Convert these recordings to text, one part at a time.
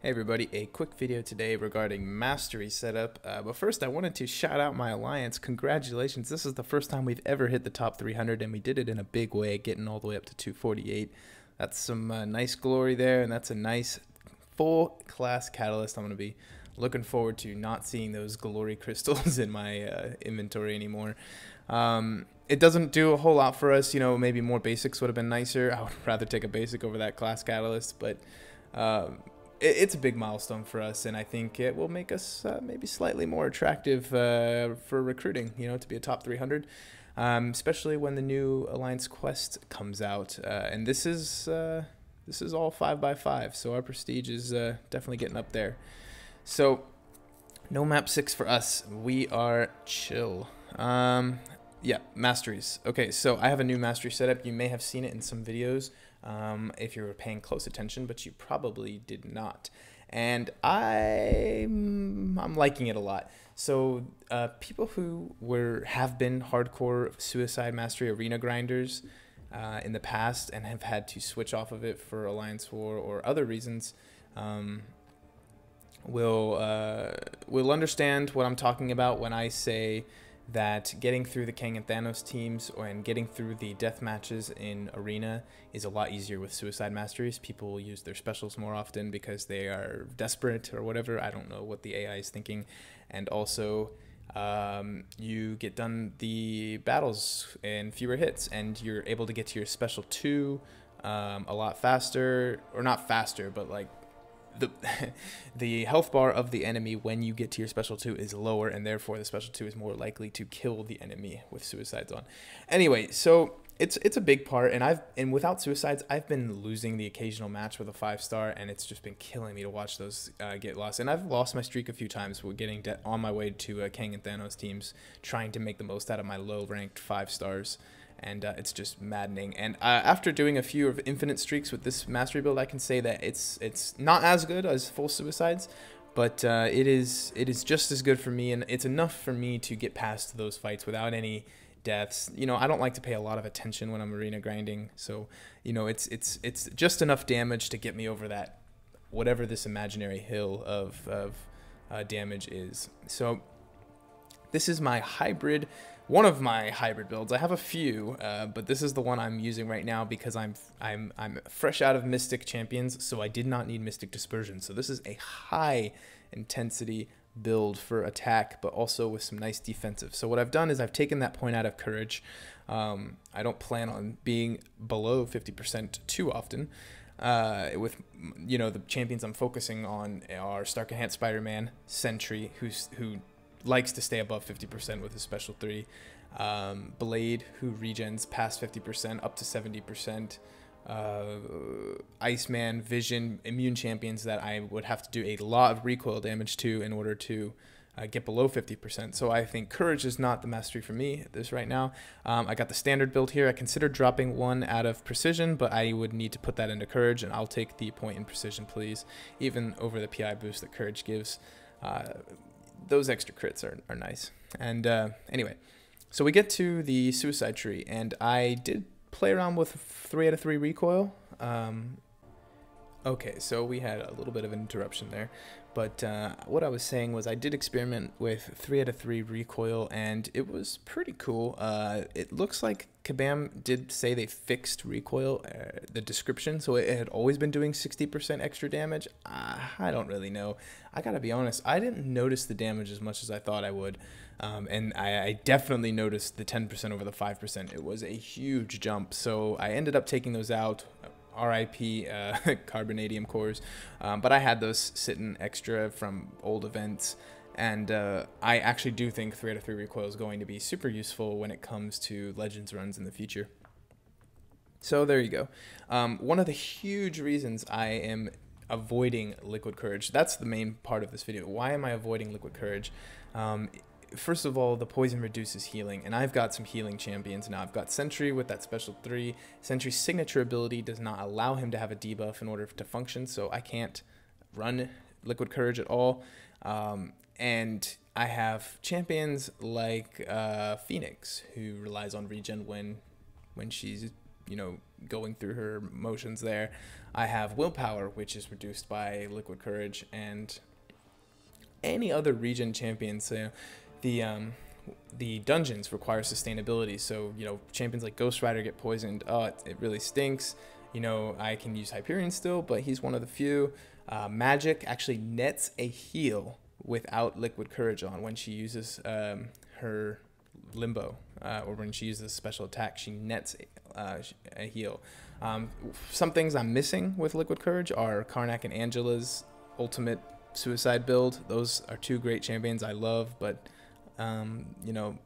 Hey everybody, a quick video today regarding Mastery setup, but first I wanted to shout out my alliance. Congratulations, this is the first time we've ever hit the top 300 and we did it in a big way, getting all the way up to 248. That's some nice glory there, and that's a nice full class catalyst. I'm going to be looking forward to not seeing those glory crystals in my inventory anymore. It doesn't do a whole lot for us, maybe more basics would have been nicer. I would rather take a basic over that class catalyst, but it's a big milestone for us, and I think it will make us maybe slightly more attractive for recruiting, to be a top 300, especially when the new Alliance Quest comes out. And this is all 5x5, so our prestige is definitely getting up there. So no map 6 for us. We are chill. Yeah, Masteries. Okay, so I have a new Mastery setup. You may have seen it in some videos if you were paying close attention, but you probably did not. And I'm liking it a lot. So people who have been hardcore Suicide Mastery arena grinders in the past and have had to switch off of it for Alliance War or other reasons will understand what I'm talking about when I say that getting through the Kang and Thanos teams and getting through the death matches in Arena is a lot easier with Suicide Masteries. People will use their specials more often because they are desperate or whatever. I don't know what the AI is thinking. And also, you get done the battles in fewer hits, and you're able to get to your special 2 a lot faster, or not faster, but like the health bar of the enemy when you get to your special 2 is lower, and therefore the special 2 is more likely to kill the enemy with suicides on. Anyway, so it's a big part, and without suicides I've been losing the occasional match with a 5-star, and it's just been killing me to watch those get lost. And I've lost my streak a few times with getting on my way to Kang and Thanos teams, trying to make the most out of my low ranked 5-stars. And it's just maddening. And after doing a few of infinite streaks with this mastery build, I can say that it's not as good as full suicides, but it is just as good for me, and it's enough for me to get past those fights without any deaths. I don't like to pay a lot of attention when I'm arena grinding, so it's just enough damage to get me over that whatever this imaginary hill of damage is. So this is my hybrid, one of my hybrid builds. I have a few, but this is the one I'm using right now because I'm fresh out of Mystic Champions, so I did not need Mystic Dispersion. So this is a high intensity build for attack, but also with some nice defensive. So what I've done is I've taken that point out of courage. I don't plan on being below 50% too often. With the champions I'm focusing on are Stark Enhanced Spider-Man, Sentry, who likes to stay above 50% with his special 3, Blade, who regens past 50% up to 70%, Iceman, Vision, immune champions that I would have to do a lot of recoil damage to in order to get below 50%. So I think Courage is not the mastery for me this right now. I got the standard build here. I considered dropping one out of Precision, but I would need to put that into Courage, and I'll take the point in Precision, please, even over the PI boost that Courage gives. Those extra crits are nice. And anyway, so we get to the suicide tree, and I did play around with 3 out of 3 recoil. Okay, so we had a little bit of an interruption there, but what I was saying was I did experiment with 3 out of 3 recoil, and it was pretty cool. It looks like Kabam did say they fixed recoil, the description, so it had always been doing 60% extra damage. I don't really know. I gotta be honest, I didn't notice the damage as much as I thought I would, and I definitely noticed the 10% over the 5%. It was a huge jump, so I ended up taking those out. RIP carbonadium cores, but I had those sitting extra from old events, and I actually do think 3 out of 3 recoil is going to be super useful when it comes to Legends runs in the future. So there you go. One of the huge reasons I am avoiding Liquid Courage, that's the main part of this video. Why am I avoiding Liquid Courage? First of all, the poison reduces healing, and I've got some healing champions now. I've got Sentry with that special 3. Sentry's signature ability does not allow him to have a debuff in order to function, so I can't run Liquid Courage at all. And I have champions like Phoenix, who relies on regen when she's going through her motions there. I have willpower, which is reduced by liquid courage, and any other region champions. So the dungeons require sustainability. So, you know, champions like Ghost Rider get poisoned. Oh, it really stinks. You know, I can use Hyperion still, but he's one of the few. Magic actually nets a heal without liquid courage on when she uses her limbo, or when she uses a special attack, she nets a heal. Some things I'm missing with liquid courage are Karnak and Angela's ultimate suicide build. Those are two great champions I love, but you know,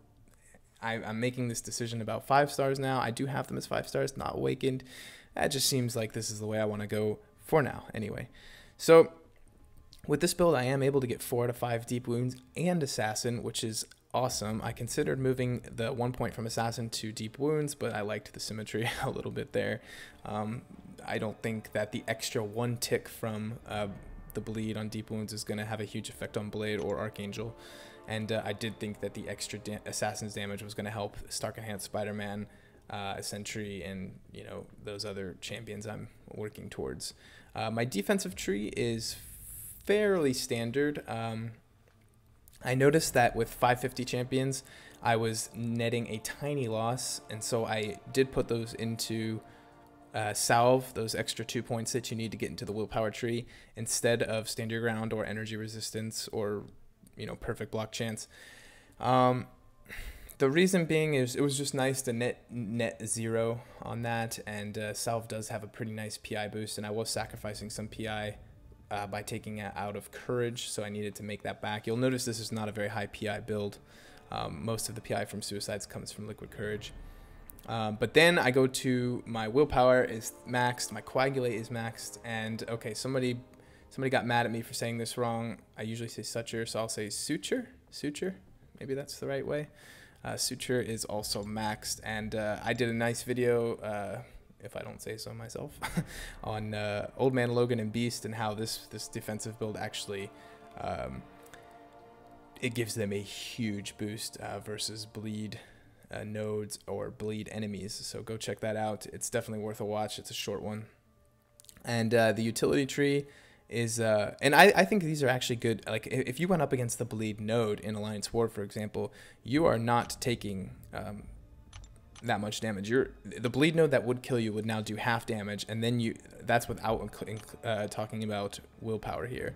I'm making this decision about 5 stars now. I do have them as 5 stars, not awakened. That just seems like this is the way I want to go for now anyway. So with this build, I am able to get 4 out of 5 deep wounds and assassin, which is awesome. I considered moving the 1 point from assassin to deep wounds, but I liked the symmetry a little bit there. I don't think that the extra 1 tick from the bleed on deep wounds is going to have a huge effect on Blade or Archangel. And I did think that the extra assassin's damage was going to help Stark Enhanced Spider-Man, Sentry, and, you know, those other champions I'm working towards. My defensive tree is fairly standard. I noticed that with 550 champions, I was netting a tiny loss, and so I did put those into salve, those extra 2 points that you need to get into the willpower tree, instead of stand your ground or energy resistance or, you know, perfect block chance. The reason being is it was just nice to net 0 on that, and salve does have a pretty nice PI boost, and I was sacrificing some PI by taking it out of courage, so I needed to make that back. You'll notice this is not a very high PI build. Most of the PI from suicides comes from liquid courage. But then I go to my willpower is maxed, my coagulate is maxed, and okay, somebody got mad at me for saying this wrong. I usually say suture, so I'll say suture. Maybe that's the right way. Suture is also maxed, and I did a nice video, if I don't say so myself, on Old Man Logan and Beast, and how this defensive build actually it gives them a huge boost versus bleed nodes or bleed enemies. So go check that out. It's definitely worth a watch. It's a short one. And the utility tree is and I think these are actually good. Like if you went up against the bleed node in Alliance War, for example, you are not taking that much damage. The bleed node that would kill you would now do half damage, and then that's without talking about willpower here.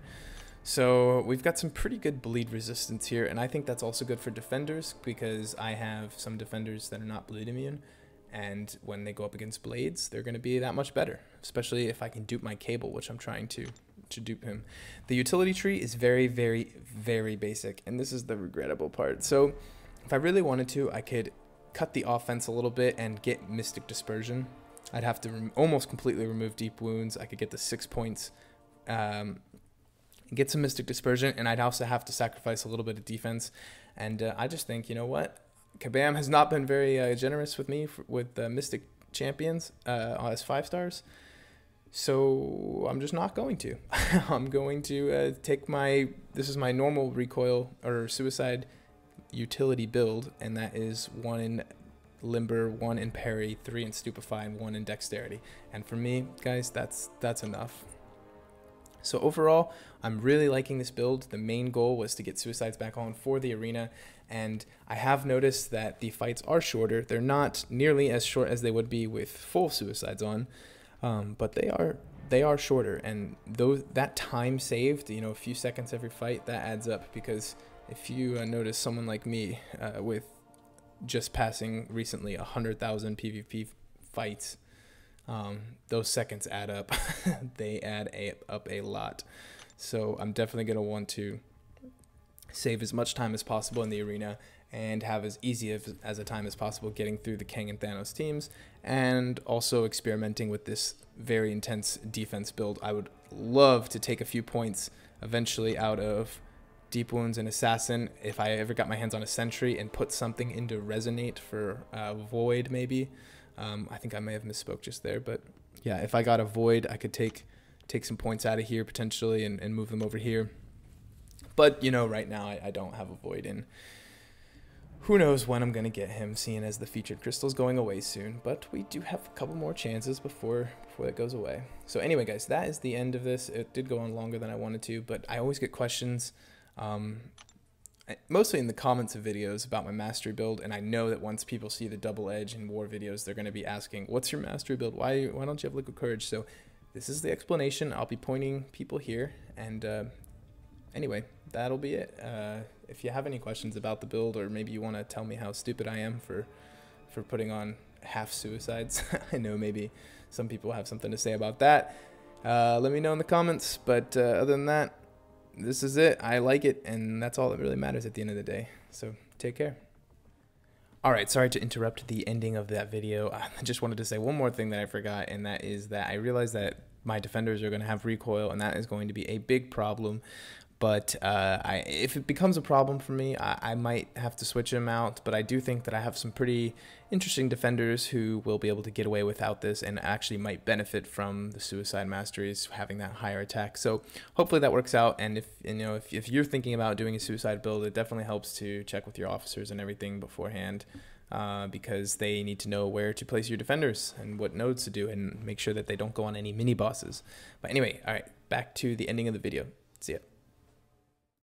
So we've got some pretty good bleed resistance here, and I think that's also good for defenders, because I have some defenders that are not bleed immune, and when they go up against blades, they're going to be that much better, especially if I can dupe my cable, which I'm trying to dupe him. The utility tree is very, very, very basic, and this is the regrettable part. So if I really wanted to, I could cut the offense a little bit and get Mystic Dispersion. I'd have to almost completely remove deep wounds. I could get the 6 points, get some Mystic Dispersion, and I'd also have to sacrifice a little bit of defense. And I just think, you know what, Kabam has not been very generous with me with Mystic champions as 5 stars. So I'm just not going to. I'm going to take this is my normal recoil or suicide utility build, and that is 1 in limber, 1 in parry, 3 in stupefy, and 1 in dexterity. And for me, guys, that's enough. So overall, I'm really liking this build. The main goal was to get suicides back on for the arena, and I have noticed that the fights are shorter. They're not nearly as short as they would be with full suicides on, but they are shorter, and that time saved, you know, a few seconds every fight, that adds up. Because if you notice someone like me with just passing recently 100,000 PvP fights, those seconds add up. They add up a lot. So I'm definitely going to want to save as much time as possible in the arena and have as easy as a time as possible getting through the Kang and Thanos teams, and also experimenting with this very intense defense build. I would love to take a few points eventually out of Deep Wounds and Assassin if I ever got my hands on a Sentry, and put something into Resonate for Void maybe. I think I may have misspoke just there, but yeah, if I got a Void, I could take some points out of here potentially and move them over here. But, you know, right now I don't have a Void in. who knows when I'm going to get him, seeing as the featured crystal's going away soon. But we do have a couple more chances before it goes away. So anyway, guys, that is the end of this. It did go on longer than I wanted to, but I always get questions, mostly in the comments of videos about my mastery build, and I know that once people see the double edge and war videos, they're going to be asking, what's your mastery build? Why don't you have liquid courage? So this is the explanation. I'll be pointing people here, and anyway, that'll be it. If you have any questions about the build, or maybe you want to tell me how stupid I am for putting on half suicides, I know maybe some people have something to say about that. Let me know in the comments, but other than that, this is it. I like it, and that's all that really matters at the end of the day. So take care. Alright, sorry to interrupt the ending of that video. I just wanted to say one more thing that I forgot, and that is that I realized that my defenders are going to have recoil, and that is going to be a big problem. But if it becomes a problem for me, I might have to switch them out. But I do think that I have some pretty interesting defenders who will be able to get away without this, and actually might benefit from the suicide masteries having that higher attack. So hopefully that works out. And if you're thinking about doing a suicide build, it definitely helps to check with your officers and everything beforehand, because they need to know where to place your defenders and what nodes to do, and make sure that they don't go on any mini bosses. But anyway, all right, back to the ending of the video. See ya.